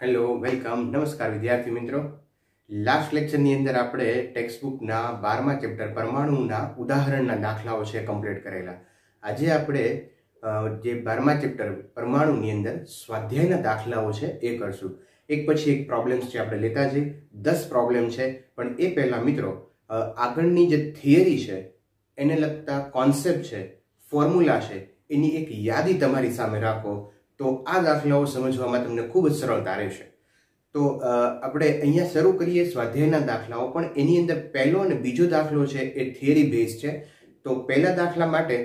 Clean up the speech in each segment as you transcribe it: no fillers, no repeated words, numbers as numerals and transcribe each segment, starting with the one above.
Hello welcome नमस्कार विद्यार्थी मित्रों। लास्ट लेक्चर अंदर आपणे टेक्स्टबुक 12मा चेप्टर परमाणुना उदाहरणना दाखलाओ छे कम्प्लीट करेला। आज आपणे जे 12मा चेप्टर परमाणुनी अंदर स्वाध्यायना दाखलाओ छे ए करशुं। एक पछी एक प्रॉब्लम्स छे आपणे लेता जईए। 10 प्रॉब्लम छे, पण ए पहेला मित्रों आगळनी जे थियरी छे एने लगता कॉन्सेप्ट छे, फॉर्म्युला छे, एनी एक यादी तमारी सामे राखो तो आ दाखलाओ समझवामां तमने खूब ज सरळता रहेशे। तो આપણે અહીંયા શરૂ કરીએ સ્વાધ્યાયના દાખલાઓ, પણ એની અંદર પહેલો અને બીજો દાખલો છે એ થિયરી બેઝ છે। તો પહેલા દાખલા માટે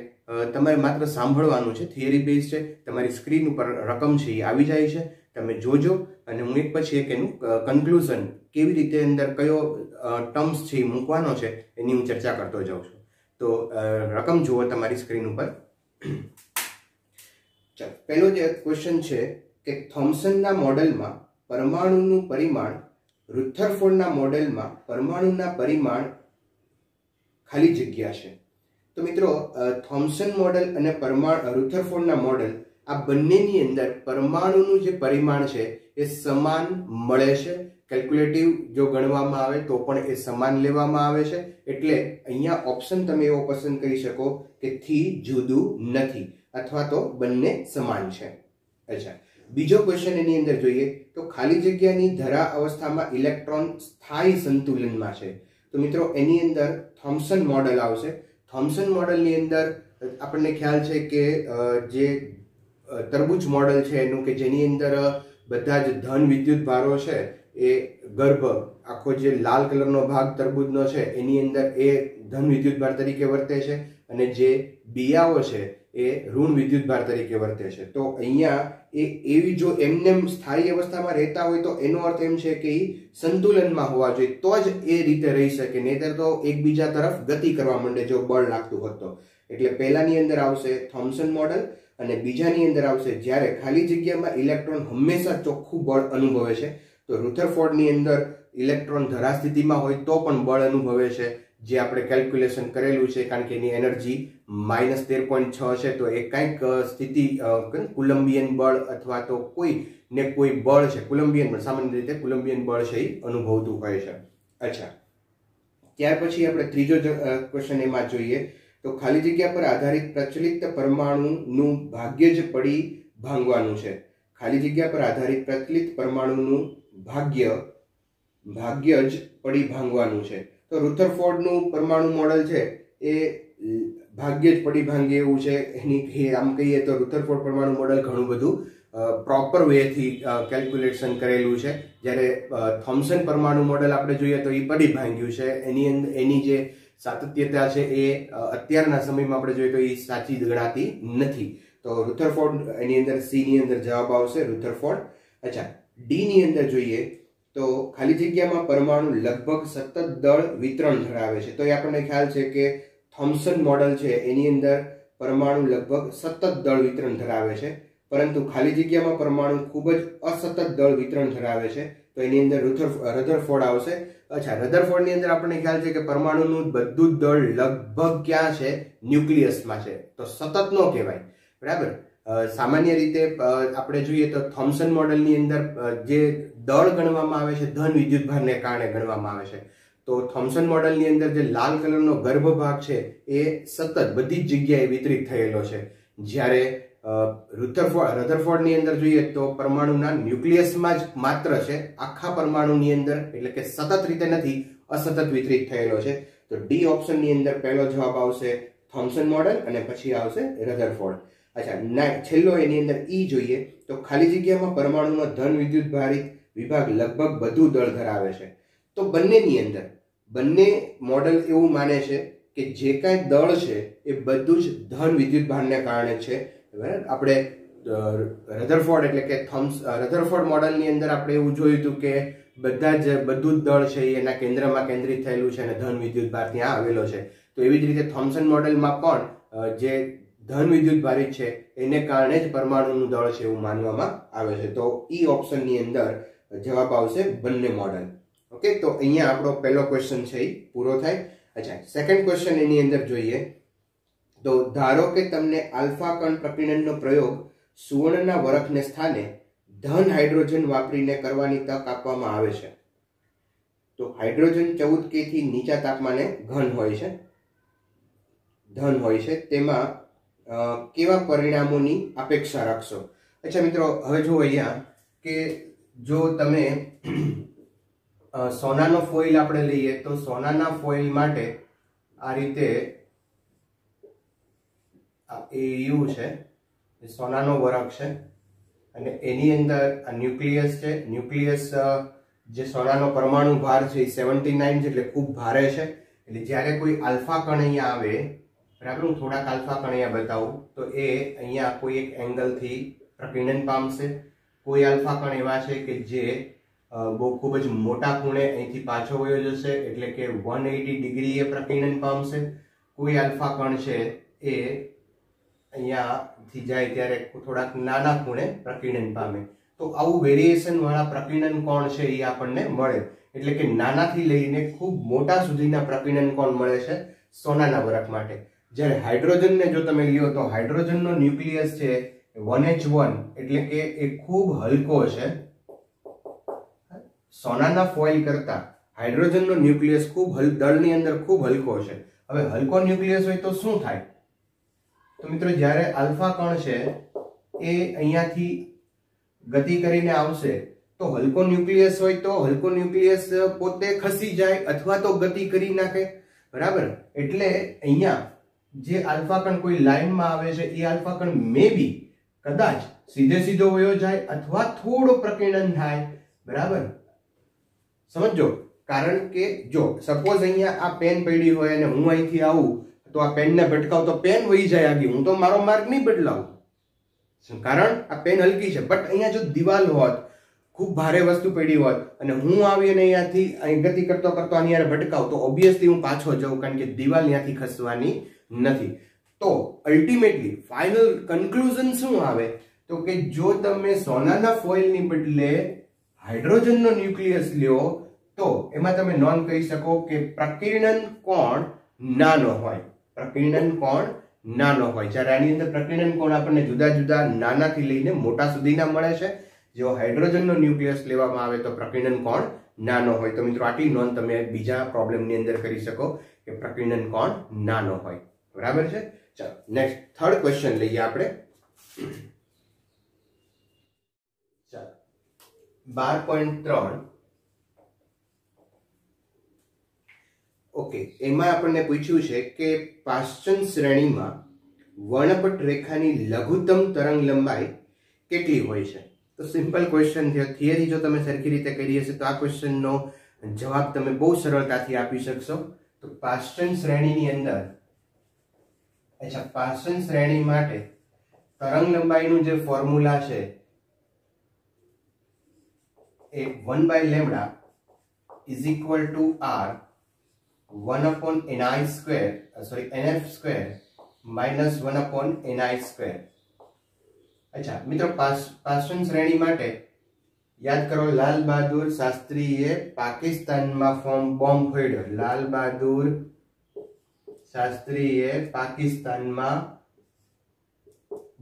તમારે માત્ર સાંભળવાનું છે, થિયરી બેઝ છે। તમારી સ્ક્રીન ઉપર રકમ છે એ આવી જાય છે, તમે જોજો અને હું એક પછી એક એનું કન્ક્લુઝન કેવી રીતે અંદર કયો ટર્મ્સ છે એ મૂકવાનો છે એની હું ચર્ચા કરતો જાઉં છું। તો રકમ જુઓ તમારી સ્ક્રીન ઉપર। पहलो जो क्वेश्चन है कि थॉम्सन मॉडल में परमाणु परिमाण रुथरफोर्ड मॉडल में परमाणु परिमाण खाली जग्या है। तो मित्रों थॉम्सन मॉडल और रुथरफोर्ड मॉडल आ बंनेनी अंदर परमाणु जे परिमाण है ए समान मळे छे। केल्क्युलेटिव जो गणवामां आवे तो पण ए समान लेवामां आवे छे, एटले अहींया ऑप्शन तमे एवो पसंद करी शको के थी जुदू नथी अथवा तो बंने समान छे। अच्छा, बीजो क्वेश्चन एनी अंदर जोईए तो खाली जग्यानी धरा अवस्थामां इलेक्ट्रॉन स्थायी संतुलनमां छे। तो मित्रों एनी अंदर थॉम्सन मॉडल आवशे। थॉम्सन मॉडलनी अंदर आपणे ख्याल छे के जे तरबूज मॉडल छे एनुं के जेनी अंदर बधा ज धन विद्युत भारो छे ए गर्भ आखो जे लाल कलरनो भाग तरबूजनो छे एनी अंदर ए धन विद्युत भार तरीके वर्ते छे अने जे बियाओ छे ए ऋण विद्युत भार तरीके वर्ते छे। तो अहींया ए एवी जो एमनेम स्थायी अवस्थामां रहता होय तो एनो अर्थ एम छे के संतुलनमां होवा जोईए तो ज ए रीते रही शके, नहींतर तो एकबीजा तरफ गति करवा मांडे जो बळ लागतुं होय तो। एटले पहेलानी अंदर आवशे थॉम्सन मॉडल अने बीजानी अंदर आवशे ज्यारे खाली जग्यामां इलेक्ट्रॉन हमेशा चोख्खुं बळ अनुभवे छे। तो रुथरफोर्डनी अंदर इलेक्ट्रॉन धरा स्थितिमां होय तो पण बळ अनुभवे छे, जे आपणे केल्क्युलेशन करेलुं छे, कारण के एनी एनर्जी -13.6 छे। तो एक कंईक स्थिति कुलम्बियन बळ अथवा तो कोई ने कोई बळ छे, कुलम्बियन बळ सामान्य रीते कुलम्बियन बळ छे अनुभवतुं होय छे। अच्छा, त्यार पछी आपणे त्रीजो क्वेश्चन एमां जोईए तो खाली जग्या पर आधारित प्रचलित परमाणुनुं भाग्य ज पड़ी भांगवानुं छे। खाली जग्या पर आधारित प्रचलित परमाणुनुं भाग्य ज पड़ी भांगवानुं छे। तो रुथरफोर्डनुं परमाणु मॉडल छे ए भाग्य ज पड़ी भांगे एवुं छे। एनी आम कहीए तो रुथरफोर्ड परमाणु मॉडल घणुं बधुं प्रॉपर वे थी केल्क्युलेशन करेलुं छे, ज्यारे थॉम्सन परमाणु मॉडल आपणे जोईए तो ई पड़ी भांग्युं छे। एनी जे सातत्यता छे ए अत्याરના સમયમાં આપણે જોઈએ તો એ સાચી ગણાતી નથી। તો रुथरफोर्ड એની અંદર सी ની અંદર જવાબ આવશે रुथरफोर्ड। अच्छा, डी ની અંદર જોઈએ तो खाली जग्यामां परमाणु लगभग सतत दળ वितरण धरावे छे। तो ये आपने ख्याल छे के थॉम्सन मॉडल छे एनी अंदर परमाणु लगभग सतत दળ वितरण धरावे छे, परंतु खाली जग्यामां परमाणु खूब ज असतत दળ वितरण धरावे छे। तो एनी अंदर रदरफोर्ड आवशे। अच्छा, रदरफोर्ड ની અંદર આપણને ખ્યાલ છે કે પરમાણુનું બધું જ દળ લગભગ ક્યાં છે? ન્યુક્લિયસમાં છે। તો સતત નો કહેવાય, બરાબર। સામાન્ય રીતે આપણે જોઈએ તો थॉम्सन मॉडलની અંદર જે દળ ગણવામાં આવે છે ધન વિદ્યુત ભારને કારણે ગણવામાં આવે છે। તો थॉम्सन मॉडलની અંદર જે લાલ કલરનો ગર્ભ ભાગ છે એ સતત બધી જ જગ્યાએ વિતરિત થયેલો છે, જ્યારે રધરફોર્ડની અંદર જોઈએ તો પરમાણુના ન્યુક્લિયસમાં જ માત્ર છે, આખા પરમાણુની અંદર એટલે કે સતત રીતે નથી, અસતત વિતરિત થયેલો છે। તો ડી ઓપ્શનની અંદર પહેલો જવાબ આવશે थॉम्सन मॉडल અને પછી આવશે રધરફોર્ડ। अच्छा, छेल्लो एनी अंदर ई जोईए तो खाली जग्यामां परमाणुनो धन विद्युत भारित विभाग लगभग बधुं दળ धरावे छे। तो बंनेनी अंदर बंने मॉडल एवुं माने छे के जे कांई दળ छे ए बधुं ज धन विद्युत भारने कारणे छे। આપણે રધરફોર્ડ એટલે કે રધરફોર્ડ મોડલની અંદર આપણે એવું જોયું હતું કે બધું જ દળ છે એના કેન્દ્રમાં કેન્દ્રિત થયેલું છે અને ધન વિદ્યુત ભાર ત્યાં આવેલો છે। તો એવી જ રીતે थॉम्सन મોડલમાં પણ જે ધન વિદ્યુત ભારિત છે એને કારણે જ પરમાણુનું દળ છે એવું માનવામાં આવે છે। તો ઈ ઓપ્શનની અંદર જવાબ આવશે બંને મોડલ। ઓકે, તો અહીંયા આપણો પહેલો ક્વેશ્ચન છે એ પૂરો થાય। अच्छा, સેકન્ડ ક્વેશ્ચન એની અંદર જોઈએ तो धारो के तमने आल्फा कण प्रकीर्णननो प्रयोग सुवर्णना वरखने स्थाने ધન હાઇડ્રોજન વાપરીને કરવાની તક આપવામાં આવે છે. તો હાઇડ્રોજન 14 K થી નીચા તાપમાને ઘન હોય છે, ધન હોય છે, તેમાં કેવા પરિણામોની અપેક્ષા રાખશો? અચ્છા મિત્રો, હવે જો અહીંયા કે જો તમે સોનાનો ફોઇલ આપણે લઈએ તો સોનાના ફોઇલ માટે આ રીતે AU છે, સોનાનો વરખ છે, અને એની અંદર આ ન્યુક્લિયસ છે. ન્યુક્લિયસ જે સોનાનો પરમાણુ ભાર છે એ 79 છે, એટલે ખૂબ ભારે છે. એટલે જ્યારે કોઈ આલ્ફા કણ અહીંયા આવે, બરાબર, હું થોડાક આલ્ફા કણ અહીંયા બતાવું તો એ અહીંયા કોઈ એક એંગલથી પ્રકીર્ણન પામશે. કોઈ આલ્ફા કણ એવા છે કે જે બહુ ખૂબ જ મોટા ખૂણે અહીંથી પાછો વયો જશે, એટલે કે 180 ડિગ્રીએ પ્રકીર્ણન પામશે. કોઈ આલ્ફા કણ છે એ અહીંયાથી જાય ત્યારે થોડાક નાના ખૂણે પ્રકીર્ણન પામે. તો આવું વેરિએશન વાળા પ્રકીર્ણન કોણ છે એ આપણને મળે. એટલે કે નાનાથી લઈને ખૂબ મોટા સુધીના પ્રકીર્ણન કોણ મળે છે સોનાના વરખ માટે. જ્યારે હાઇડ્રોજનને જો તમે લ્યો તો હાઇડ્રોજનનો ન્યુક્લિયસ છે 1H1, એટલે કે એ ખૂબ હલકો છે. સોનાના ફોઇલ કરતા હાઇડ્રોજનનો ન્યુક્લિયસ ખૂબ દળની અંદર ખૂબ હલકો છે. હવે હલકો ન્યુક્લિયસ હોય તો શું થાય? તો મિત્રો, જ્યારે આલ્ફા કણ છે એ અહીંયાથી ગતિ કરીને આવશે તો હલકો ન્યુક્લિયસ હોય તો હલકો ન્યુક્લિયસ પોતે ખસી જાય અથવા તો ગતિ કરી નાખે, બરાબર. એટલે અહીંયા જે આલ્ફા કણ કોઈ લાઈનમાં આવે છે એ આલ્ફા કણ મે બી કદાચ સીધો વયો જાય અથવા થોડો પ્રકીર્ણન થાય, બરાબર. સમજો, કારણ કે જો સપોઝ અહીંયા આ પેન પડી હોય અને હું અહીંથી આવું તો આ પેનને ભટકાવ તો પેન વહી જાય આગળ, હું તો મારો માર્ગ નહીં બદલાવું, કારણ આ પેન હલકી છે. બટ અહીંયા જો દિવાલ હોત, ખૂબ ભારે વસ્તુ પડી હોત અને હું આવીને અહીંયાથી અહીં ગતિ કરતો આની યાર ભટકાવ તો ઓબ્વિયસલી હું પાછો જાઉં, કારણ કે દિવાલ ત્યાંથી ખસવાની નથી. તો અલ્ટિમેટલી ફાઇનલ કન્ક્લુઝન શું આવે? તો કે જો તમે સોનાના ફોઇલની બદલે હાઇડ્રોજનનો ન્યુક્લિયસ લ્યો તો એમાં તમે નોંધ કરી શકો કે પ્રકીર્ણન કોણ નાનો હોય, પ્રકીર્ણન કોણ નાનો હોય. જ્યારે આની અંદર પ્રકીર્ણન કોણ આપણને જુદા જુદા નાનાથી લઈને મોટા સુધીના મળે છે. જો હાઇડ્રોજનનો ન્યુક્લિયસ લેવામાં આવે તો પ્રકીર્ણન કોણ નાનો હોય. તો મિત્રો, આટલી નોંધ તમે બીજા પ્રોબ્લેમની અંદર કરી શકો કે પ્રકીર્ણન કોણ નાનો હોય, બરાબર છે. ચાલો નેક્સ્ટ થર્ડ ક્વેશ્ચન લઈએ આપણે. ચાલો 12.3. ઓકે, એમાં આપણને પૂછ્યું છે કે પાશ્ચન શ્રેણીમાં વર્ણપટ રેખાની લઘુત્તમ તરંગ લંબાઈ કેટલી હોય છે? તો સિમ્પલ ક્વેશ્ચન છે. થિયરી જો તમે સરખી રીતે કરી હશે તો આ ક્વેશ્ચનનો જવાબ તમે બહુ સરળતાથી આપી શકશો. તો પાશ્ચન શ્રેણીની અંદર, અચ્છા, પાશ્ચન શ્રેણી માટે તરંગ લંબાઈનું જે ફોર્મ્યુલા છે એ 1/λ is equal to r 1/ni square, nf square minus 1/ni square. અચ્છા મિત્રો, પાશ્ચન શ્રેણી માટે યાદ કરો, લાલ બહાદુર શાસ્ત્રીએ પાકિસ્તાનમાં બોમ્બ ફોડ્યો. લાલ બહાદુર શાસ્ત્રીએ પાકિસ્તાનમાં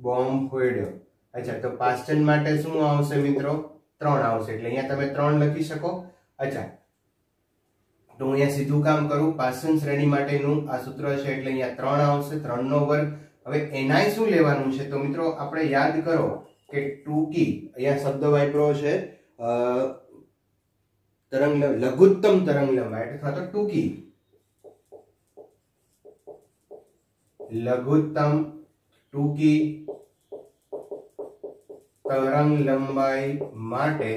બોમ્બ ફોડ્યો. અચ્છા, તો પાશ્ચન માટે શું આવશે મિત્રો? 3 આવશે. એટલે અહીંયા તમે 3 લખી શકો. અચ્છા, તો હું અહીંયા સીધું કામ કરું. પાશ્ચન શ્રેણી માટેનું આ સૂત્ર છે એટલે અહીંયા 3 આવશે, 3 નો વર્ગ. હવે ni શું લેવાનું છે? તો મિત્રો આપણે યાદ કરો કે ટૂંકી, અહીંયા શબ્દ વાપર્યો છે લઘુત્તમ તરંગ લંબાઈ અથવા તો ટૂંકી, લઘુત્તમ ટૂંકી તરંગ લંબાઈ માટે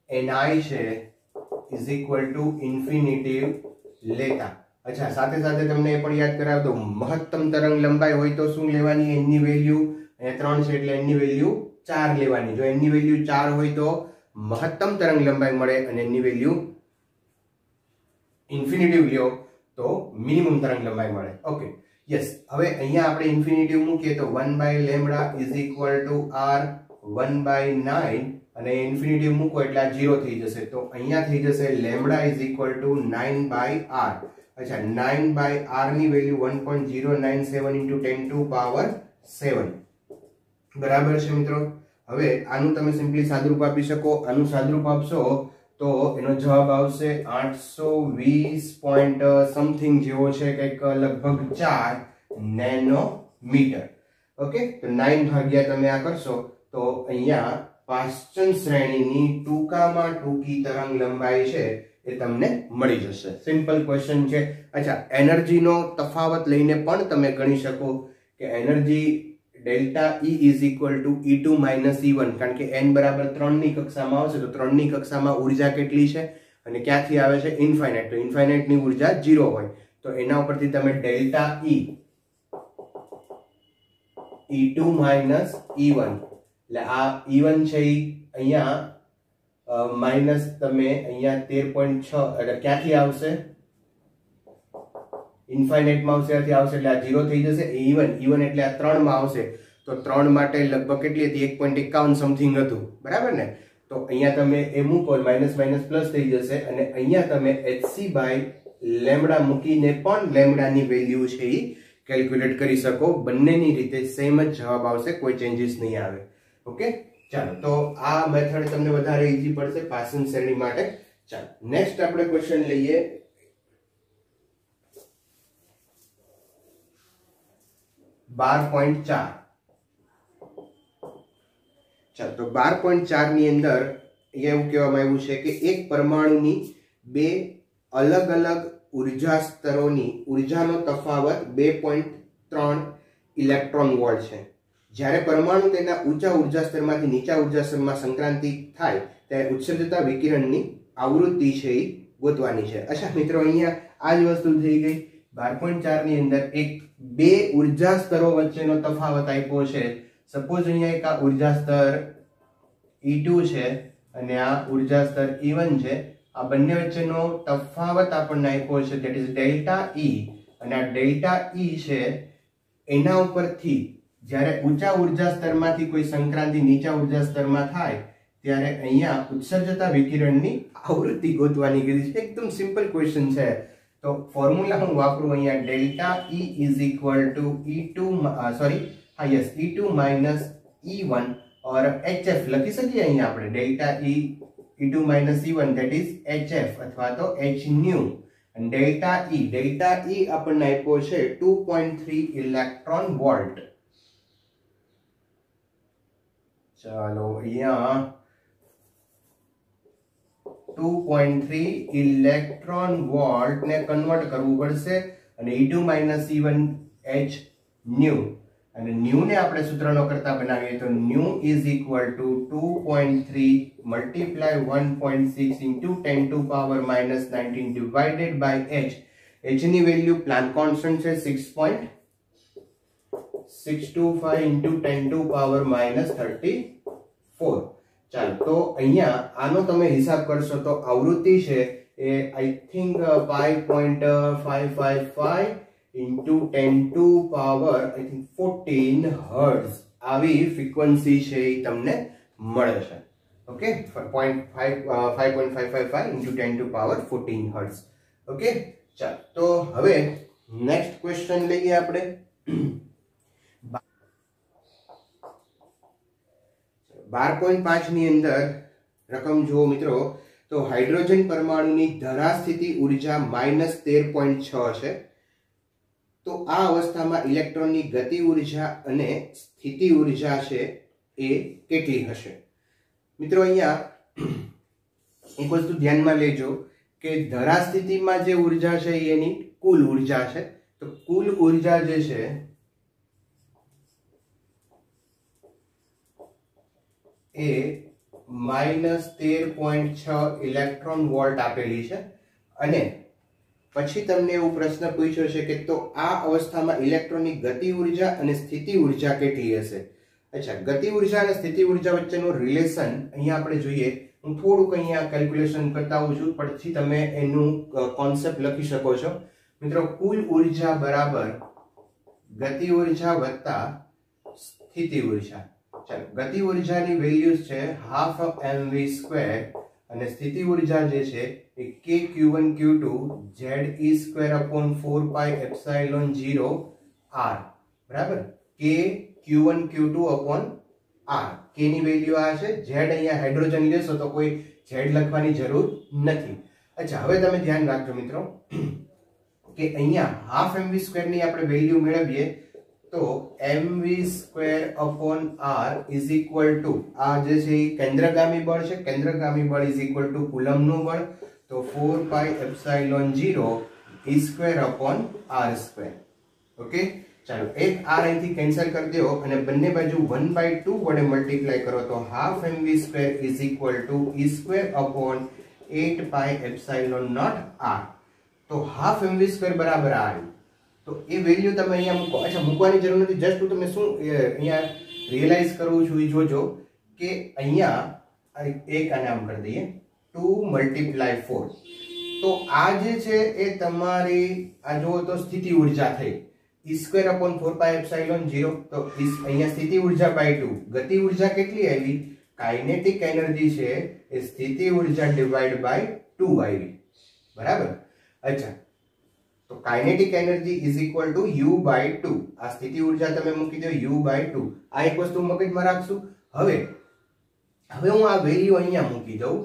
ni છે ઇઝ ઇક્વલ ટુ ઇન્ફિનિટિવ લેતા. અચ્છા, સાથે સાથે તમને એ પણ યાદ કરાવ દો, મહત્તમ તરંગ લંબાઈ હોય તો શું લેવાની? n ની વેલ્યુ અહીંયા 3 છે એટલે n ની વેલ્યુ 4 લેવાની. જો n ની વેલ્યુ 4 હોય તો મહત્તમ તરંગ લંબાઈ મળે અને n ની વેલ્યુ ઇન્ફિનિટિવ લ્યો તો મિનિમમ તરંગ લંબાઈ મળે. Okay, yes. હવે અહીંયા આપણે ઇન્ફિનિટિવ મૂકીએ તો 1/λ ઇઝ ઇક્વલ ટુ r 1/9 અને ઇન્ફિનિટિવ મૂકો એટલે આ 0 થઈ જશે. તો અહીંયા થઈ જશે λ ઇઝ ઇક્વલ ટુ 9/r. અચ્છા, 9/r ની વેલ્યુ 1.097 × 10⁻⁷ બરાબર છે મિત્રો. હવે આનું તમે સિમ્પલી સાદુરૂપ આપી શકો. આનું સાદુરૂપ આપશો તો એનો જવાબ આવશે 820 પોઈન્ટ સમથિંગ જેવો છે, કંઈક લગભગ 4 નેનોમીટર. ઓકે, તો 9 ભાગ્યા તમે આ કરશો તો અહીંયા પાશ્ચન શ્રેણીની ટૂંકામાં ટૂંકી તરંગ લંબાઈ છે એ તમને મળી જશે. સિમ્પલ ક્વેશ્ચન છે. અચ્છા, એનર્જીનો તફાવત લઈને પણ તમે ગણી શકો કે energy delta E is equal two E2 minus E1, કારણ કે n બરાબર 3 ની કક્ષામાં આવશે તો 3 ની કક્ષામાં ઉર્જા કેટલી છે અને ક્યાંથી આવે છે? ઇન્ફાઇનાઇટ. તો ઇન્ફાઇનાઇટ ની ઉર્જા 0 હોય તો એના ઉપરથી તમે ડેલ્ટા E2 માઇનસ E1, એટલે આ E1 છે અહીંયા માઇનસ તમે અહીંયા 13.6 એટલે ક્યાંથી આવશે? ઇન્ફાઇનાઇટ માં આવશે એટલે આ 0 થઈ જશે. E1 એટલે આ 3 માં આવશે તો 3 માટે લગભગ કેટલી હતી? 1.51 સમથિંગ હતું, બરાબર ને? તો અહીંયા તમે એ મૂકો, માઇનસ માઇનસ પ્લસ થઈ જશે અને અહીંયા તમે hc બાય લેમ્બડા મૂકીને પણ લેમ્બડાની વેલ્યુ છે એ કેલ્ક્યુલેટ કરી શકો. બંનેની રીતે સેમ જ જવાબ આવશે, કોઈ ચેન્જીસ નહીં આવે. ઓકે, ચાલો, તો આ મેથડ તમને વધારે ઈઝી પડશે પાસન શ્રેણી માટે. ચાલો, નેક્સ્ટ આપણે ક્વેશ્ચન લઈએ. 12.4. ચાલો, તો 12.4 ની અંદર એવું કહેવામાં આવ્યું છે કે એક પરમાણુની બે અલગ અલગ ઉર્જા સ્તરોની ઉર્જાનો તફાવત 2.3 ઇલેક્ટ્રોન વોલ્ટ છે. જ્યારે પરમાણુ તેના ઊંચા ઉર્જા સ્તરમાંથી નીચા ઉર્જા સ્તરમાં સંક્રાંતિ થાય ત્યારે ઉત્સર્જતા વિકિરણની આવૃત્તિ છે એ ગોતવાની છે. અચ્છા મિત્રો, અહીંયા આ જ વસ્તુ થઈ ગઈ. 12.4 ની અંદર એક બે ઉર્જા સ્તરો વચ્ચેનો તફાવત આપ્યો છે. સપોઝ અહીંયા એક આ ઉર્જા સ્તર E2 છે અને આ ઉર્જા સ્તર E1 છે. આ બંને વચ્ચેનો તફાવત આપણને આપ્યો છે, ધેટ ઇઝ ડેલ્ટા E. અને આ ડેલ્ટા E છે એના ઉપરથી જ્યારે ઊંચા ઉર્જા સ્તરમાંથી કોઈ સંક્રાંતિ નીચા ઉર્જા સ્તરમાં થાય ત્યારે અહીંયા ઉત્સર્જતા વિકિરણની આવૃત્તિ ગોતવાની કીધી છે. એકદમ સિમ્પલ ક્વેશ્ચન છે. તો ફોર્મ્યુલા હું વાપરું અહીંયા, delta E is equal two E2 minus E1 और HF લખી શકીએ અહીંયા આપણે. Delta E2 minus E1 that is HF અથવા તો H ન્યુ. અને ડેલ્ટા E આપણને આપ્યો છે 2.3 ઇલેક્ટ્રોન વોલ્ટ. ચાલો, અહીંયા 2.3 ઇલેક્ટ્રોન વોલ્ટ ને કન્વર્ટ કરવું પડશે અને E2 minus E1 H nu. અને ન્યુ ને આપણે સૂત્રનો કરતા બનાવીએ તો nu is equal to 2.3 multiply 1.6 into 10 to power minus 19 divided by h. h ની વેલ્યુ પ્લાન્ક કોન્સ્ટન્ટ છે 6.625 ઇન્ટુ 10 ટુ પાવર માઇનસ 34. ચાલો, તો અહીંયા આનો તમે હિસાબ કરશો તો આવૃત્તિ છે એ I think 5.555 into 10 to power I think 14 hertz આવી ફ્રીક્વન્સી છે એ તમને મળે છે. Okay, 5.555 into 10 to power 14 hertz. Okay, ચાલો, તો હવે નેક્સ્ટ ક્વેશ્ચન લઈએ આપણે. 12.5 ની અંદર રકમ જુઓ મિત્રો, તો હાઇડ્રોજન પરમાણુની ધરા સ્થિતિ ઉર્જા -13.6 છે. તો આ અવસ્થામાં ઇલેક્ટ્રોનની ગતિ ઉર્જા અને સ્થિતિ ઉર્જા છે એ કેટલી હશે? મિત્રો, અહીંયા એક વસ્તુ ધ્યાનમાં લેજો કે ધરા સ્થિતિમાં જે ઉર્જા છે એની કુલ ઉર્જા છે. તો કુલ ઉર્જા જે છે એ -13.6 ઇલેક્ટ્રોન વોલ્ટ આપેલી છે. અને પછી તમને એવો પ્રશ્ન પૂછ્યો છે કે તો આ અવસ્થામાં ઇલેક્ટ્રોનની ગતિ ઉર્જા અને સ્થિતિ ઉર્જા કેટલી હશે? અચ્છા, ગતિ ઉર્જા અને સ્થિતિ ઉર્જા વચ્ચેનો રિલેશન અહીંયા આપણે જોઈએ. હું થોડુંક અહીંયા કેલ્ક્યુલેશન કરતા હોઉં છું, પછી તમે એનું કોન્સેપ્ટ લખી શકો છો. મિત્રો, કુલ ઉર્જા બરાબર ગતિ ઉર્જા વત્તા સ્થિતિ ઉર્જા. ચાલો, ગતિ ઉર્જાની વેલ્યુઝ છે હાફ mv² અને સ્થિતિ ઉર્જા જે છે એ kq1 q2 ze²/4πε0r, બરાબર? kq1 q2 R. K ની વેલ્યુ આ છે. Z અહીંયા હાઇડ્રોજન લેશો તો કોઈ Z લખવાની જરૂર નથી. અચ્છા, હવે તમે ધ્યાન રાખજો મિત્રો કે અહીંયા હાફ mv² ની આપણે વેલ્યુ મેળવીએ તો mv² upon r is equal to આ જે છે એ કેન્દ્રગામી બળ છે. કેન્દ્રગામી બળ is equal to કુલમ્બનું બળ. તો 4 pi epsilon 0 e² upon r². Okay, ચાલો એક r અહીંથી કેન્સલ કરી દો અને બંને બાજુ 1/2 વડે મલ્ટીપ્લાય કરો તો half mv² is equal to e² upon 8 pi epsilon naught r. તો હાફ mv² બરાબર આ આવ્યું. તો એ વેલ્યુ તમે અહીંયા મૂકો. અચ્છા, મૂકવાની જરૂર નથી, જસ્ટ હું તમે શું અહીંયા રિયલાઇઝ કરું છું એ જોજો કે અહીંયા એક આને આમ કરી દઈએ 2 × 4. તો આ જે છે એ તમારી આ જુઓ તો સ્થિતિ ઉર્જા થઈ e² upon 4 pi epsilon 0. તો અહીંયા સ્થિતિ ઉર્જા by 2. ગતિ ઉર્જા કેટલી આવી? કાઇનેટિક એનર્જી છે એ સ્થિતિ ઉર્જા ડિવાઇડ by 2 આવી. બરાબર. અચ્છા, તો kinetic energy is equal two u/2. આ સ્થિતિ ઉર્જા તમે મૂકી દો u/2. આ એક વસ્તુ મગજમાં રાખશું. હવે હું આ વેલ્યુ અહીંયા મૂકી દઉં.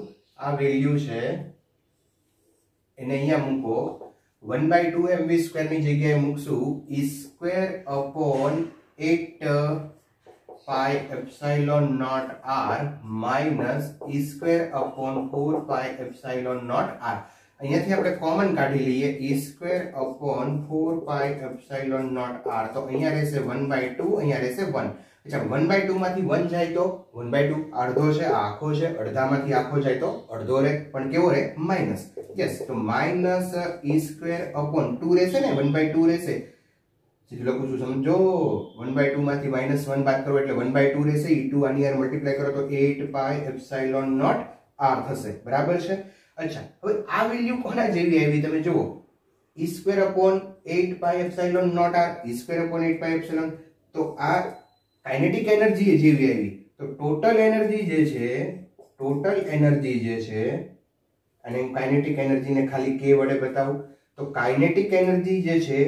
આ વેલ્યુ છે એને અહીંયા મૂકો. 1/2 mv² ની જગ્યાએ મૂકશું e² upon 8 pi epsilon naught r minus e² upon 4 pi epsilon naught r. અહીંયાથી આપણે કોમન કાઢી લઈએ e² upon 4 pi epsilon naught r. તો અહીંયા રહેશે 1/2, અહીંયા રહેશે 1. અચ્છા, 1/2 માંથી 1 જાય તો 1/2 અડધો છે, આ આખો છે. અડધામાંથી આખો જાય તો અડધો રહે, પણ કેવો રહે? માઇનસ. યસ, તો માઇનસ e² upon 2 રહેશે ને, 1/2 રહેશે. સીધું લખું છું, સમજો. 1/2 માંથી -1 બાદ કરો એટલે 1/2 રહેશે. e2 આની હારે મલ્ટીપ્લાય કરો તો 8 pi epsilon naught r થશે. બરાબર છે. અચ્છા, હવે આ વેલ્યુ કોના જેવી આવી તમે જુઓ. e² upon 8 pi epsilon naught r, e² upon 8 pi epsilon. તો આ કાઇનેટિક એનર્જી જેવી આવી. તો ટોટલ એનર્જી જે છે અને કાઇનેટિક એનર્જીને ખાલી k વડે બતાવું તો કાઇનેટિક એનર્જી જે છે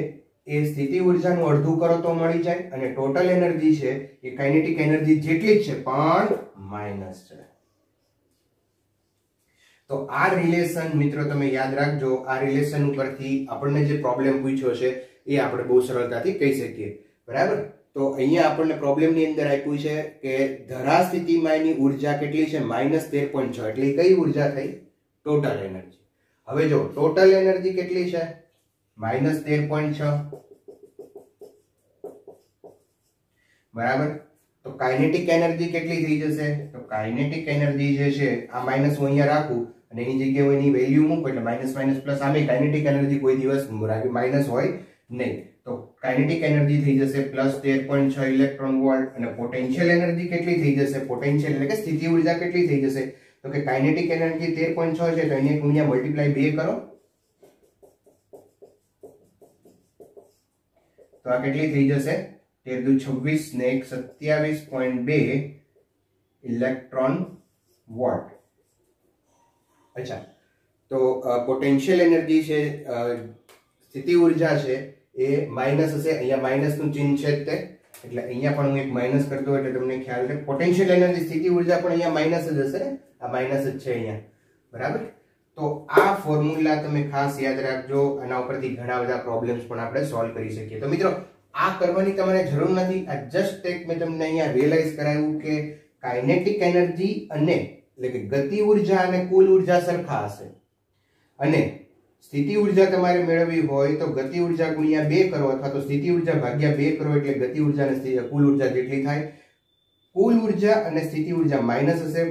એ સ્થિતિ ઉર્જાનું અડધું કરો તો મળી જાય અને ટોટલ એનર્જી છે એ કાઇનેટિક એનર્જી જેટલી જ છે પણ માઇનસ છે. તો આ રિલેશન મિત્રો તમે યાદ રાખજો. આ રિલેશન ઉપરથી આપણને જે પ્રોબ્લેમ પૂછ્યો છે એ આપણે બહુ સરળતાથી કહી શકીએ. બરાબર. તો અહીંયા આપણને પ્રોબ્લેમની અંદર આપ્યું છે કે ધરા સ્થિતિમાં એની ઉર્જા કેટલી છે? -13.6. એટલે કઈ ઉર્જા થઈ? Total energy. હવે જો ટોટલ એનર્જી કેટલી છે? -13.6. બરાબર. તો કાઇનેટિક એનર્જી કેટલી થઈ જશે? તો કાઇનેટિક એનર્જી જે છે આ માઇનસ હું અહીંયા રાખું અને એની જગ્યાએ એની વેલ્યુ મૂકો એટલે માઇનસ પ્લસ. આમે કાઇનેટિક એનર્જી કોઈ દિવસ માઇનસ હોય નહીં. તો કાઇનેટિક એનર્જી થઈ જશે +13.6 ઇલેક્ટ્રોન વોલ્ટ. અને પોટેન્શિયલ એનર્જી કેટલી થઈ જશે? પોટેન્શિયલ એટલે કે સ્થિતિ ઉર્જા કેટલી થઈ જશે? તો કે કાઇનેટિક એનર્જી 13.6 છે તો એને ગુણ્યા મલ્ટીપ્લાય 2 કરો તો આ કેટલી થઈ જશે? 13 ને 27.2 ઇલેક્ટ્રોન વોલ્ટ. અચ્છા, તો પોટેન્શિયલ એનર્જી છે સ્થિતિ ઉર્જા છે એ માઇનસ હશે. અહીંયા માઇનસ નું ચિહ્ન છે તે એટલે અહીંયા પણ હું એક માઇનસ કરતો એટલે તમને ખ્યાલ રહે. પોટેન્શિયલ એનર્જી સ્થિતિ ઉર્જા પણ અહીંયા માઇનસ જ હશે ને, આ માઇનસ જ છે અહીંયા. બરાબર. તો આ ફોર્મ્યુલા તમે ખાસ યાદ રાખજો. આના ઉપરથી ઘણા બધા પ્રોબ્લેમ્સ પણ આપણે સોલ્વ કરી શકીએ. તો મિત્રો આ કરવાની તમારે જરૂર નથી. આ જસ્ટ એક મેં તમને અહીંયા રિયલાઇઝ કરાવ્યું કે કાઇનેટિક એનર્જી અને એટલે કે ગતિ ઉર્જા અને કુલ ઉર્જા સરખા હશે અને સ્થિતિ ઉર્જા તમારે મેળવવી હોય તો ગતિ ઉર્જા ગુણ્યા 2 કરો અથવા તો સ્થિતિ ઉર્જા ભાગ્યા 2 કરો એટલે ગતિ ઉર્જા અને કુલ ઉર્જા જેટલી થાય. કુલ ઉર્જા અને સ્થિતિ ઉર્જા માઇનસ હશે.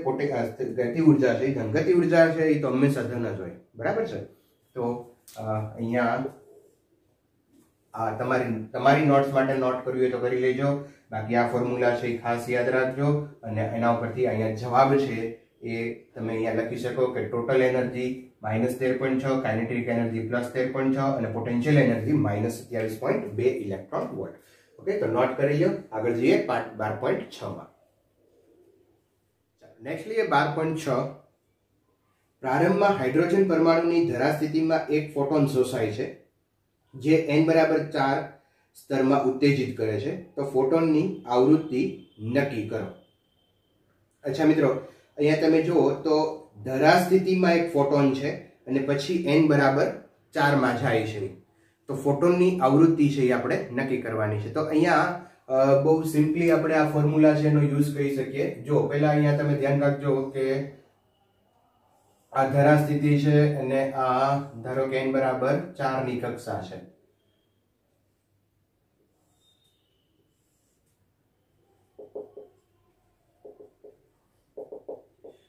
ગતિ ઉર્જા છે ગતિ ઉર્જા છે એ તો હંમેશા ધન જ હોય. બરાબર છે. તો અહીંયા આ તમારી નોટ્સ માટે નોટ કરવી હોય તો કરી લેજો. બાકી આ ફોર્મ્યુલા છે એ ખાસ યાદ રાખજો અને એના ઉપરથી અહીંયા જવાબ છે એ તમે અહીંયા લખી શકો કે ટોટલ એનર્જી -13.6, કાઇનેટિક એનર્જી +13.6 અને potential energy -27.2 electron volt. Okay, તો નોટ કરી લો. આગળ જઈએ પાર્ટ 12.6 માં. નેક્સ્ટ લઈએ 12.6. પ્રારંભમાં હાઇડ્રોજન પરમાણુની ધરા સ્થિતિમાં એક ફોટોન શોષાય છે જે n = 4 સ્તરમાં ઉત્તેજિત કરે છે. તો ફોટોનની આવૃત્તિ નક્કી કરો. અચ્છા મિત્રો, અહીંયા તમે જુઓ તો ધરા સ્થિતિમાં એક ફોટોન છે અને પછી n બરાબર 4 માં જાય છે, તો ફોટોનની આવૃત્તિ છે એ આપણે નક્કી કરવાની છે. તો અહીંયા બહુ સિમ્પલી આપણે આ ફોર્મ્યુલા છે એનો યુઝ કરી શકીએ. જો પહેલા અહીંયા તમે ધ્યાન રાખજો કે આ ધરા સ્થિતિ છે અને આ ધારો કે n બરાબર 4 ની કક્ષા છે.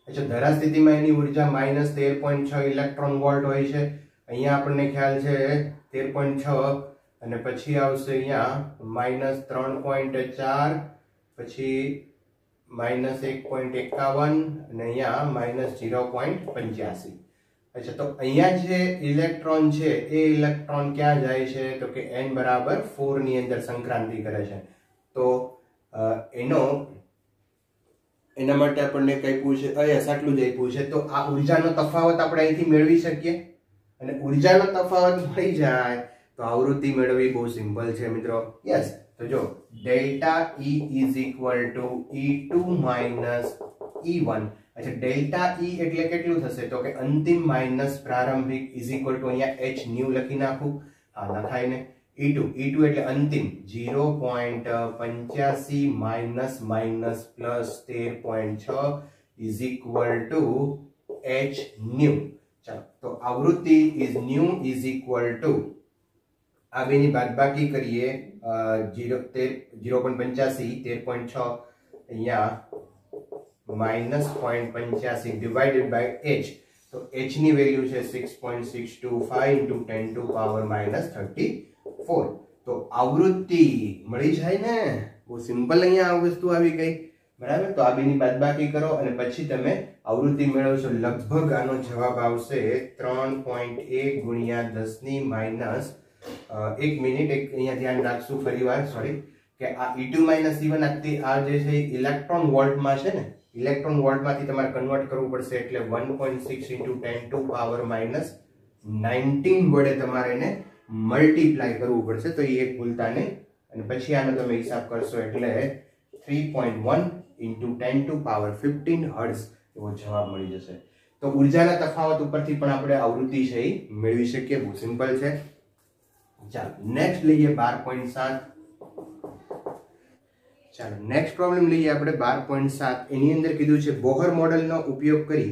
અચ્છા, ધરા સ્થિતિમાં એની ઉર્જા -13.6 ઇલેક્ટ્રોન વોલ્ટ હોય છે. અહીંયા આપણને ખ્યાલ છે 13.6 અને પછી આવશે અહીંયા -3.4, પછી -1.51 અને અહીંયા -0.85. અચ્છા, તો અહીંયા જે ઇલેક્ટ્રોન છે એ ઇલેક્ટ્રોન ક્યાં જાય છે તો કે n બરાબર 4 ની અંદર સંક્રાંતિ કરે છે. તો એના માટે આપણને કઈ પૂછે, આટલું જ આપ્યું છે. તો આ ઉર્જાનો તફાવત આપણે અહીંથી મેળવી શકીએ અને ઉર્જાનો તફાવત મળી જાય તો આવૃત્તિ મેળવવી બહુ સિમ્પલ છે મિત્રો. યસ, તો જો delta E is equal two E2 minus E1. અચ્છા, ડેલ્ટા E એટલે કેટલું થશે તો કે અંતિમ માઇનસ પ્રારંભિક ઇઝ ઇક્વલ ટુ અહીંયા h ન્યુ લખી નાખું. હા, લખાય ને. E2 એટલે અંતિમ 0.85 minus minus plus 13.6 is equal two h new. ચાલો, તો આવૃત્તિ is new is equal two આ બેની બાદબાકી કરીએ 0.85 13.6 અહીંયા -0.85 ડિવાઇડેડ બાય h. તો h ની વેલ્યુ છે 6.625 × 10⁻−34. તો આવૃત્તિ મળી જાય ને, બહુ સિમ્પલ અહીંયા આ વસ્તુ આવી ગઈ. બરાબર, તો આ બેની બાદબાકી કરો અને પછી તમે આવૃત્તિ મેળવશો. લગભગ આનો જવાબ આવશે 3.1 × 10⁻1 મિનિટ. અહીંયા ધ્યાન રાખશું ફરીવાર, સોરી, કે આ E2 માઇનસ E1 આ જે છે ઇલેક્ટ્રોન વોલ્ટમાં છે ને, ઇલેક્ટ્રોન વોલ્ટમાંથી તમારે કન્વર્ટ કરવું પડશે, એટલે 1.6 × 10⁻19 વડે તમારે એને મલ્ટીપ્લાય કરવું પડશે. તો એ એક ભૂલતા નહીં. અને પછી આનો તમે હિસાબ કરશો એટલે 3.1 × 10⁻15 હર્ટ્ઝ એવો જવાબ મળી જશે. તો ઉર્જાના તફાવત ઉપરથી પણ આપણે આવૃત્તિ છે એ મેળવી શકીએ. બહુ સિમ્પલ છે. ચાલો નેક્સ્ટ લઈએ 12.7. ચાલો નેક્સ્ટ પ્રોબ્લેમ લઈએ આપણે 12.7. એની અંદર કીધું છે બોહર મોડેલનો ઉપયોગ કરી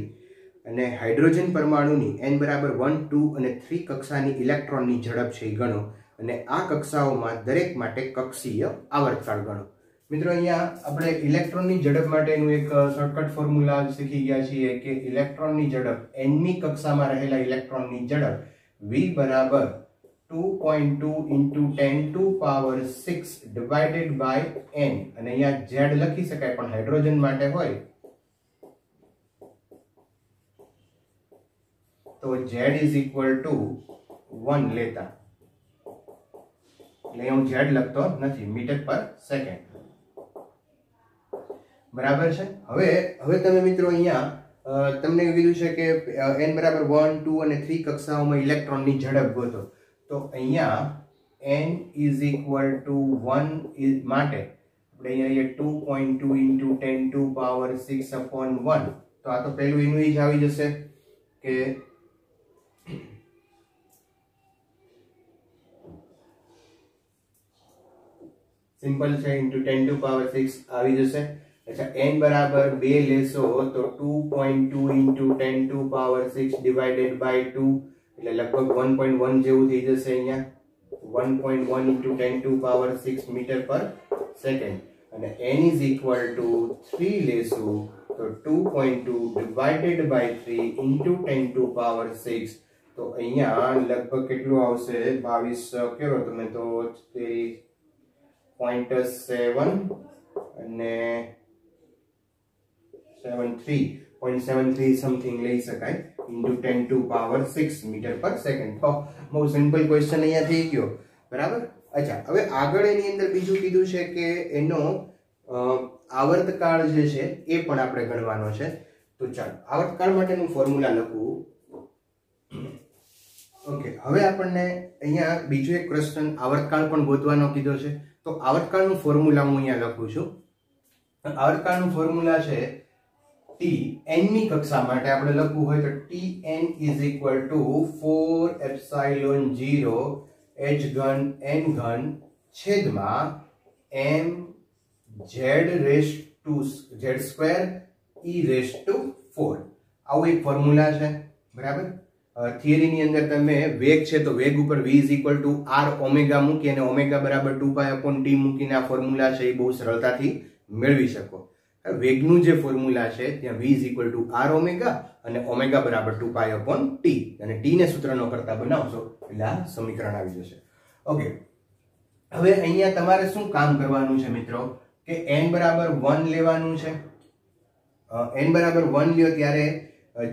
અને હાઇડ્રોજન પરમાણુની n બરાબર 1, 2 અને 3 કક્ષાની ઇલેક્ટ્રોનની ઝડપ છે એ ગણો અને આ કક્ષાઓમાં દરેક માટે કક્ષીય આવર્તકાળ ગણો. મિત્રો અહીંયા આપણે ઇલેક્ટ્રોનની ઝડપ માટેનું એક શોર્ટકટ ફોર્મ્યુલા શીખી ગયા છીએ કે ઇલેક્ટ્રોનની ઝડપ n મી કક્ષામાં રહેલા ઇલેક્ટ્રોનની ઝડપ v બરાબર 2.2 × 10⁻6 ડિવાઇડેડ બાય n. અને અહીંયા z લખી શકાય પણ હાઇડ્રોજન માટે હોય તો z ઇઝ ઇક્વલ ટુ 1 લેતા, એટલે હું z લખતો નથી, મીટર પર સેકન્ડ. બરાબર છે. હવે તમે મિત્રો અહીંયા તમને કીધું છે કે n બરાબર 1, 2 અને 3 કક્ષાઓમાં ઇલેક્ટ્રોનની ઝડપ ગોતો. તો અહીંયા n ઇઝ ઇક્વલ ટુ 1 માટે આપણે અહીંયા 2.2 × 10⁻6/1. તો આ તો પહેલું એનું જ આવી જશે કે સિમ્પલ છે, × 10⁻6 આવી જશે. અચ્છા, n બરાબર 2 લેશો તો 2.2 × 10⁻6 ડિવાઇડેડ બાય 2 એટલે લગભગ 1.1 જેવું થઈ જશે. અહીંયા 1.1 × 10⁻6 મીટર પર સેકન્ડ. અને n ઇઝ ઇક્વલ ટુ 3 લેશું તો 2.2 ડિવાઇડેડ બાય 3 × 10⁻6. તો અહીંયા લગભગ કેટલું આવશે 22 કેવો તમે તો 0.7 અને 0.73 સમથિંગ લઈ શકાય × 10⁻6 મીટર પર સેકન્ડ. તો બહુ સિમ્પલ ક્વેશ્ચન અહીંયા થઈ ગયો. બરાબર. અચ્છા, હવે આગળ એની અંદર બીજું કીધું છે કે એનો આવર્તકાળ જે છે એ પણ આપણે ગણવાનો છે. તો ચાલો આવર્તકાળ માટેનું ફોર્મ્યુલા લખું. ઓકે, હવે આપણને અહીંયા બીજો એક ક્વેશ્ચન આવર્તકાળ પણ ગોતવાનો કીધો છે. તો આવર્તકાળનું ફોર્મ્યુલા હું અહીંયા લખું છું. આવર્તકાળનું ફોર્મ્યુલા છે ટી n ની કક્ષા માટે આપણે લખવું હોય તો Tn is equal to 4 epsilon 0 h ઘન n ઘન છેદમાં m z raise to z square e raise to 4 આવું એક ફોર્મ્યુલા છે બરાબર. થિયરી ની અંદર તમે વેગ છે તો વેગ ઉપર v is equal to r omega મૂકી અને ઓમેગા બરાબર 2 pi upon t મૂકીને આ ફોર્મ્યુલા છે એ બહુ સરળતાથી મેળવી શકો. વેગનું જે ફોર્મ્યુલા છે ત્યાં v is equal to r omega અને ઓમેગા બરાબર 2 pi upon t અને t ને સૂત્રનો કરતા બનાવશો એટલે આ સમીકરણ આવી જશે. ઓકે, હવે અહીંયા તમારે શું કામ કરવાનું છે મિત્રો કે n બરાબર 1 લેવાનું છે. n બરાબર 1 લ્યો ત્યારે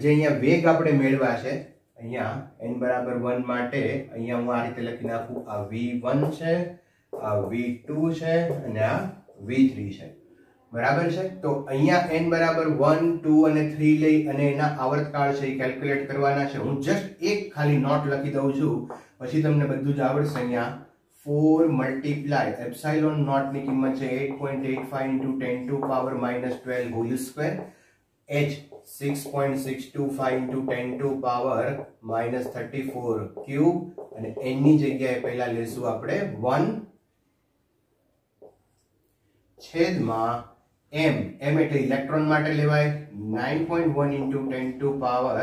જે અહીંયા વેગ આપણે મેળવા છે અહીંયા n બરાબર 1 માટે અહીંયા હું આ રીતે લખી નાખું, આ v1 છે, આ v2 છે અને આ v3 છે બરાબર છે. તો અહીંયા n બરાબર 1 2 અને 3 લઈ અને એના આવર્તકાળ છે એ કેલ્ક્યુલેટ કરવાના છે. હું જસ્ટ એક ખાલી નોટ લખી દઉં છું પછી તમને બધું જ આવડશે. અહીંયા 4 મલ્ટીપ્લાય એપ્સિલોન નોટ ની કિંમત છે 8.85 into 10 to power -12 whole square, h 6.625 into 10 to power -34 cube અને n ની જગ્યાએ પહેલા લેશું આપણે 1 છેદમાં m એટલે ઇલેક્ટ્રોન માટે લેવાય 9.1 into 10 to power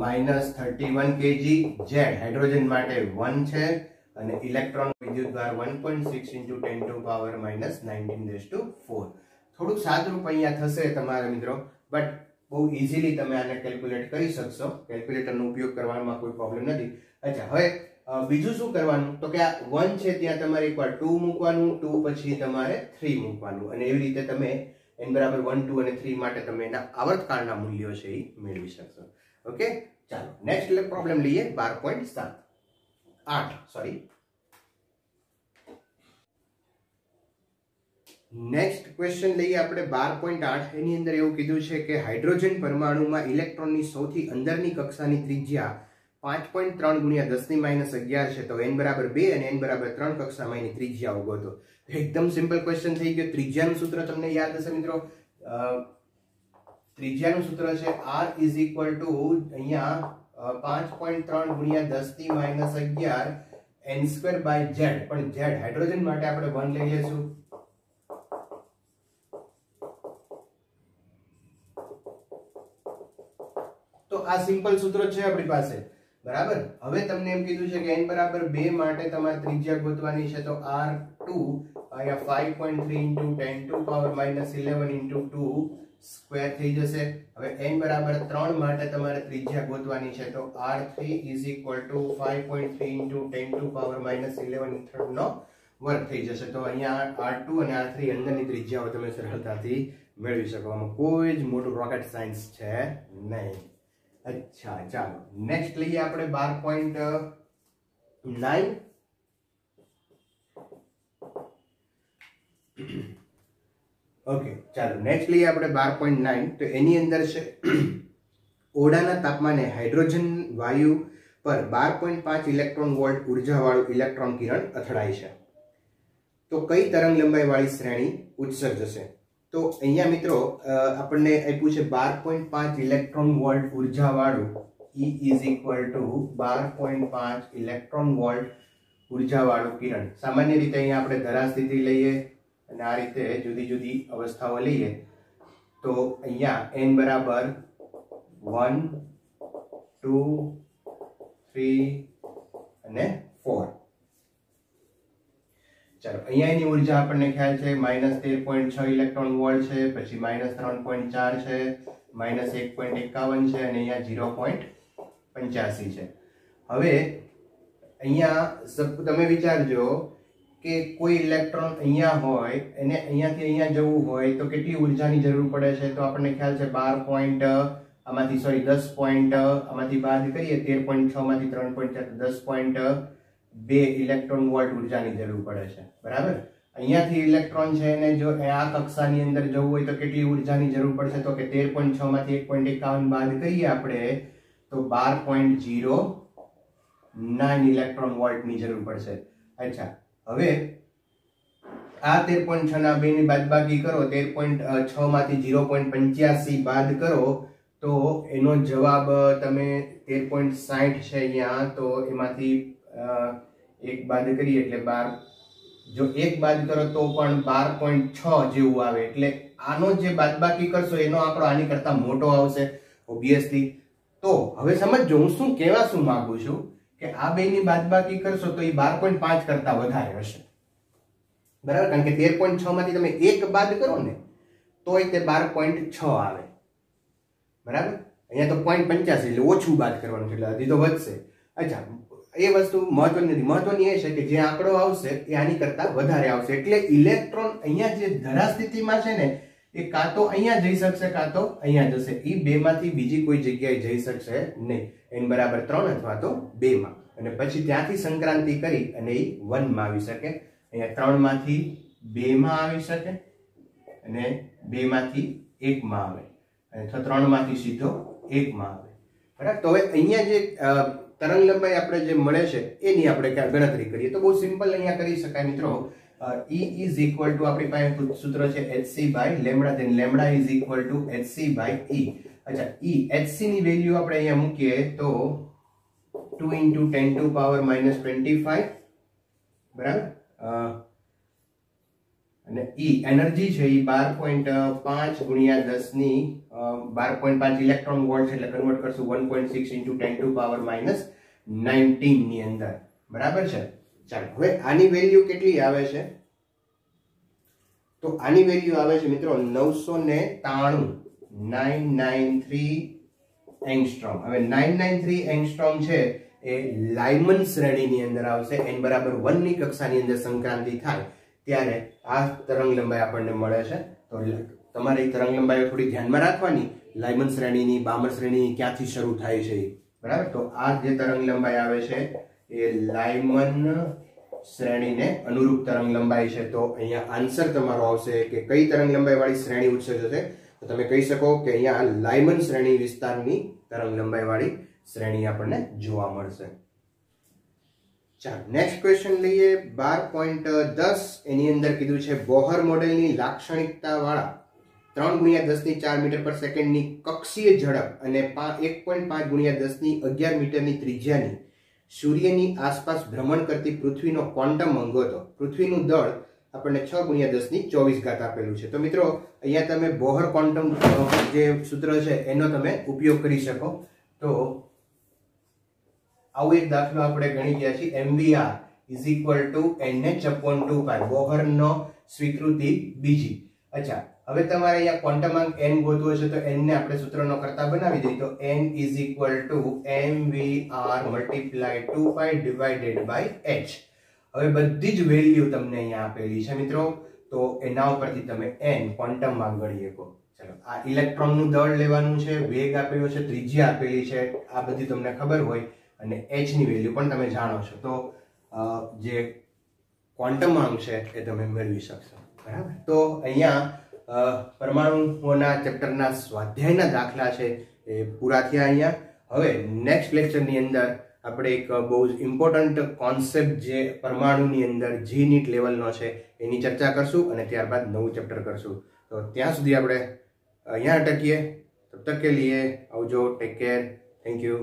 -31 kg. z hydrogen માટે 1 છે અને ઇલેક્ટ્રોન વિદ્યુતભાર 1.6 into 10 to power -19/4. થોડુંક સાદરૂપ અહીંયા થશે તમારા મિત્રો, બટ બહુ ઇઝીલી તમે આને કેલ્ક્યુલેટ કરી શકશો. કેલ્ક્યુલેટરનો ઉપયોગ કરવામાં કોઈ પ્રોબ્લેમ નથી. અચ્છા, હવે બીજું શું કરવાનું તો કે આ 1 છે ત્યાં તમારે એકવાર 2 મૂકવાનું, 2 પછી તમારે 3 મૂકવાનું અને એવી રીતે તમે n બરાબર 1 2 અને 3 માટે તમે એના આવર્તકાળના મૂલ્યો છે એ મેળવી શકશો. ઓકે, ચાલો નેક્સ્ટ પ્રોબ્લેમ લઈએ 12.8 નેક્સ્ટ ક્વેશ્ચન લઈએ આપણે 12.8. એની અંદર એવું કીધું છે કે હાઇડ્રોજન પરમાણુમાં ઇલેક્ટ્રોનની સૌથી અંદરની કક્ષાની ત્રિજ્યા 5.3 ગુણ્યા 10⁻11 છે. તો n બરાબર 2 અને n બરાબર 3 કક્ષામાં એની ત્રિજ્યા ગોતો. એકદમ સિમ્પલ ક્વેશ્ચન થઈ ગયો. ત્રિજ્યાનું સૂત્ર તમને યાદ હશે મિત્રો. ત્રિજ્યાનું સૂત્ર છે r is equal to અહીંયા 5.3 ગુણ્યા 10⁻11 n² by z. પણ z હાઇડ્રોજન માટે આપણે 1 લઈ લેશું. તો આ સિમ્પલ સૂત્ર છે આપણી પાસે બરાબર. હવે તમને એમ કીધું છે કે n બરાબર 2 માટે તમારે ત્રિજ્યા ગોતવાની છે. તો r2 અહીંયા 5.3 into 10 to power -11 into 2 square થઈ જશે. હવે n બરાબર 3 માટે તમારે ત્રિજ્યા ગોતવાની છે. તો r3 is equal to 5.3 into 10 to power -11 નો વર્ગ થઈ જશે. તો અહીંયા r2 અને r3 અંદરની ત્રિજ્યાઓ તમે સરળતાથી મેળવી શકો. આમાં કોઈ જ મોટું રોકેટ સાયન્સ છે નહીં. અચ્છા, ચાલો નેક્સ્ટ લઈએ આપણે 12.9. ઓકે, ચાલો નેક્સ્ટ લઈએ આપણે 12.9. તો એની અંદર છે ઓરડાના તાપમાને હાઇડ્રોજન વાયુ પર 12.5 ઇલેક્ટ્રોન વોલ્ટ ઉર્જાવાળું ઇલેક્ટ્રોન કિરણ અથડાય છે. તો કઈ તરંગ લંબાઈ વાળી શ્રેણી ઉત્સર્જશે? તો અહીંયા મિત્રો આપણને આપ્યું છે 12.5 ઇલેક્ટ્રોન વોલ્ટ ઉર્જાવાળું E is equal to 12.5 electron volt ઉર્જાવાળું કિરણ. સામાન્ય રીતે અહીંયા આપણે ધરા સ્થિતિ લઈએ અને આ રીતે જુદી જુદી અવસ્થાઓ લઈએ. તો અહીંયા n બરાબર 1 2 3 અને 4. ચાલો અહીંયા એની ઉર્જા આપણને ખ્યાલ છે -13.6 ઇલેક્ટ્રોન વોલ્ટ છે, પછી -3.4 છે, -1.51 છે અને અહીંયા 0.85 છે. હવે અહીંયા તમે વિચારજો કે કોઈ ઇલેક્ટ્રોન અહીંયા હોય અને અહીંયાથી અહીંયા જવું હોય તો કેટલી ઉર્જાની જરૂર પડે છે? તો આપણને ખ્યાલ છે 10 આમાંથી બાદ કરીએ 13.6 માંથી 3.4 10.2 ઇલેક્ટ્રોન વોલ્ટ ઉર્જાની જરૂર પડે છે બરાબર. અહીંયાથી ઇલેક્ટ્રોન છે એને જો આ કક્ષાની અંદર જવું હોય તો કેટલી ઉર્જાની જરૂર પડશે? તો કે 13.6 માંથી 1.51 બાદ કરીએ આપણે તો 12.09 ઇલેક્ટ્રોન વોલ્ટની જરૂર પડશે. અચ્છા, હવે આ 13.6 ના બેની બાદબાકી કરો, 13.6 માંથી 0.85 બાદ કરો તો એનો જવાબ તમે 13.60 છે અહીંયા, તો એમાંથી એક બાદ કરીએ એટલે 12, જો એક બાદ કરો તો પણ 12.6 જેવું આવે, એટલે આનો જે બાદબાકી કરશો એનો આંકડો આની કરતા મોટો આવશે ઓબ્વિયસલી. તો હવે સમજો હું શું કહેવા શું માંગુ છું કે આ બેની બાદબાકી કરશો તો એ 12.5 કરતા વધારે હશે, બરાબર, કારણ કે 13.6 માંથી તમે એક બાદ કરો ને તોય તે 12.6 આવે, બરાબર. અહીંયા તો 0.85 એટલે ઓછું બાદ કરવાનું છે એટલે હજી તો વધશે. અચ્છા, એ વસ્તુ મહત્વની નથી, મહત્વની એ છે કે જે આંકડો આવશે એ આની કરતા વધારે આવશે, એટલે ઇલેક્ટ્રોન અહીંયા જે ધરા સ્થિતિમાં છે ને એ કાં તો અહીંયા જઈ શકશે કાં તો અહીંયા જશે, એ બે માંથી બીજી કોઈ જગ્યાએ જઈ શકશે નહીં, n બરાબર 3 અથવા તો 2 માં, અને પછી ત્યાંથી સંક્રાંતિ કરી અને એ 1 માં આવી શકે, અહીંયા 3 માંથી 2 માં આવી શકે અને 2 માંથી 1 માં આવે, અને 3 માંથી સીધો 1 માં આવે, બરાબર. તો હવે અહીંયા જે તરંગ લંબાઈ આપણે જે મળે છે એની આપણે ગણતરી કરીએ તો બહુ સિમ્પલ અહીંયા કરી શકાય મિત્રો. E is equal to આપણી પાસે સૂત્ર છે hc by lambda, then lambda is equal to hc by E. અચ્છા, hc ની વેલ્યુ આપણે અહીંયા મૂકીએ તો 2 into 10 to power minus 25, બરાબર, અને એનર્જી છે એ 12.5 ગુણ્યા 10 ની 12.5 ઇલેક્ટ્રોન વોલ્ટ છે એટલે કન્વર્ટ કરશું 1.6 into 10 to power minus 19 ની અંદર, બરાબર છે. ચાલો હવે આની વેલ્યુ કેટલી આવે છે, તો આની વેલ્યુ આવે છે મિત્રો 993 એંગસ્ટ્રોમ. હવે 993 એંગસ્ટ્રોમ છે એ લાયમન શ્રેણીની અંદર આવશે, n બરાબર 1 ની કક્ષાની અંદર સંક્રાંતિ થાય ત્યારે આ તરંગ લંબાઈ આપણને મળે છે. તો તમારે એ તરંગ લંબાઈ થોડી ધ્યાનમાં રાખવાની, લાયમન શ્રેણીની, બામર શ્રેણીની ક્યાંથી શરૂ થાય છે, બરાબર. તો આ જે તરંગ લંબાઈ આવે છે એ લાયમન શ્રેણીને અનુરૂપ તરંગ લંબાઈ છે. તો અહીંયા આન્સર તમારો આવશે કે કઈ તરંગ લંબાઈ વાળી શ્રેણી ઉત્સર્જિત છે, તો તમે કહી શકો કે અહીંયા લાયમન શ્રેણી વિસ્તારની તરંગ લંબાઈ વાળી શ્રેણી આપણને જોવા મળશે. ચાલો નેક્સ્ટ ક્વેશ્ચન લઈએ. 12.10 એની અંદર કીધું છે બોહર મોડેલની લાક્ષણિકતા વાળા 3 × 10⁴ મીટર પર સેકન્ડની કક્ષીય ઝડપ અને 1.5 × 10⁻11 મીટરની ત્રિજ્યાની સૂર્યની આસપાસ ભ્રમણ કરતી પૃથ્વીનો ક્વોન્ટમ અંગ હતો. પૃથ્વીનું દળ આપણને 6 × 10⁻24 આપેલું છે. તો મિત્રો અહીંયા તમે બોહર ક્વોન્ટમ જે સૂત્ર છે એનો તમે ઉપયોગ કરી શકો. તો આવો એક દાખલો આપણે ગણી ગયા છીએ, mvr = nh/2π, બોહરનો સ્વીકૃતિ બીજી. અચ્છા, હવે તમારે અહીંયા ક્વોન્ટમ અંક n ગોતવો છે તો n ને આપણે સૂત્રનો કરતા બનાવી દઈએ તો n = mvr × 2π / h. હવે બધી જ વેલ્યુ તમને અહીંયા આપેલી છે મિત્રો, તો એના ઉપરથી તમે n ક્વોન્ટમ માં ગણી શકો. ચલો, આ ઇલેક્ટ્રોનનું દળ લેવાનું છે, વેગ આપેલો છે, ત્રિજ્યા આપેલી છે, આ બધી તમને ખબર હોય અને h ની વેલ્યુ પણ તમે જાણો છો, તો જે ક્વોન્ટમ અંક છે એ તમે મેળવી શકશો, બરાબર. તો અહીંયા પરમાણુઓના ચેપ્ટરના સ્વાધ્યાયના દાખલા છે એ પૂરા થયા અહીંયા. હવે નેક્સ્ટ લેક્ચરની અંદર આપણે એક બહુ જ ઇમ્પોર્ટન્ટ કોન્સેપ્ટ જે પરમાણુની અંદર જી નીટ લેવલનો છે એની ચર્ચા કરશું અને ત્યારબાદ નવું ચેપ્ટર કરશું. તો ત્યાં સુધી આપણે અહીંયા અટકીએ. તબ તક કે લીએ આવજો, ટેક કેર, થેન્ક યુ.